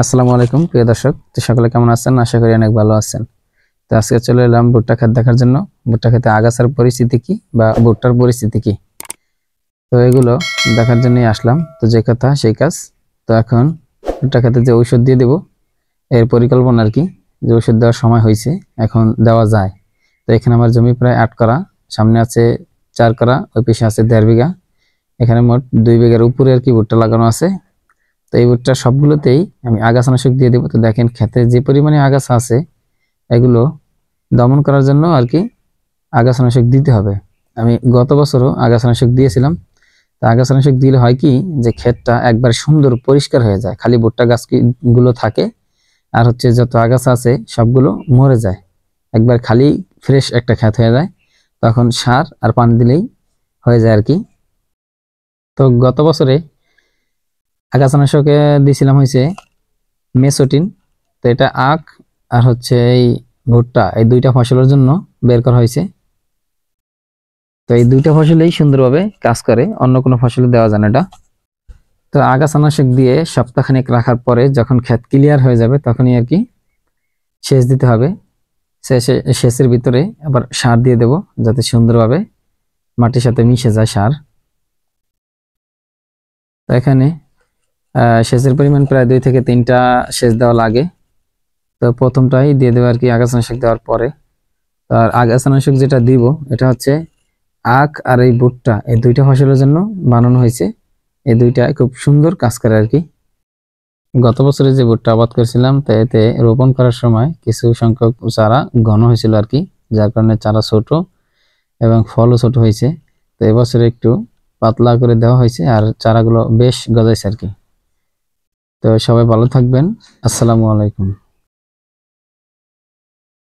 আসসালামু আলাইকুম প্রিয় দর্শক, তো সকলে কেমন আছেন? আশা করি অনেক ভালো আছেন। তো আজকে চলে এলাম ভুট্টা ক্ষেত দেখার জন্য। ভুট্টা ক্ষেতে আগাছার পরিস্থিতি কি বা ভুট্টার পরিস্থিতি কি, তো এগুলো দেখার জন্যই আসলাম। তো যে কথা সেই কাজ। তো এখন ভুট্টা ক্ষেতে যে ঔষধ দিয়ে দেব এর পরিকল্পনা আর কি, যে ওষুধ দেওয়ার সময় হয়েছে, এখন দেওয়া যায়। তো এখানে আমার জমি প্রায় 8 করা, সামনে আছে 4 করা, ওই পিছে আছে 1.5 বিঘা। এখানে মোট 2 বিঘার উপরে আর কি ভুট্টা লাগানো আছে। তো এই ভুট্টা সবগুলোতেই আমি আগাছানাশক দিয়ে দেবো। তো দেখেন ক্ষেতে যে পরিমাণে আগাছা আছে এগুলো দমন করার জন্য আর কি আগাছানাশক দিতে হবে। আমি গত বছরও আগাছানাশক দিয়েছিলাম। তো আগাছানাশক দিলে হয় কি, যে ক্ষেতটা একবার সুন্দর পরিষ্কার হয়ে যায়, খালি ভুট্টা গাছ গুলো থাকে আর হচ্ছে যত আগাছা আছে সবগুলো মরে যায়, একবার খালি ফ্রেশ একটা ক্ষেত হয়ে যায়। তখন সার আর পানি দিলেই হয়ে যায় আর কি। তো গত বছরে আগাছানাশকে দিয়েছিলাম হয়েছে মেসোটিন। তো এটা আখ আর হচ্ছে এই ভুট্টা, এই দুইটা ফসলের জন্য বের করা হয়েছে। তো এই দুইটা ফসলেই সুন্দরভাবে কাজ করে, অন্য কোনো ফসলে দেওয়া যায় না এটা। তো আগাছানাশক দিয়ে সপ্তাহখানেক রাখার পরে যখন ক্ষেত ক্লিয়ার হয়ে যাবে তখনই আর কি সেচ দিতে হবে। সেচের ভিতরে আবার সার দিয়ে দেব, যাতে সুন্দরভাবে মাটির সাথে মিশে যায় সার। তো এখানে সেচের পরিমাণ প্রায় 2 থেকে 3টা সেচ দেওয়া লাগে। তো প্রথমটাই দিয়ে দেবো আর কি আগাছানাশক দেওয়ার পরে। আর আগাছানাশক যেটা দিব এটা হচ্ছে আখ আর এই ভুট্টা, এই দুইটা ফসলের জন্য বানানো হয়েছে। এই দুইটা খুব সুন্দর কাজ করে আর কি। গত বছরে যে ভুট্টা আবাদ করেছিলাম তো এতে রোপণ করার সময় কিছু সংখ্যক চারা ঘন হয়েছিল আর কি, যার কারণে চারা ছোট এবং ফলও ছোট হয়েছে। তো এবছরে একটু পাতলা করে দেওয়া হয়েছে আর চারাগুলো বেশ গজাইছে আর কি। তো সবাই ভালো থাকবেন। আসসালামু আলাইকুম।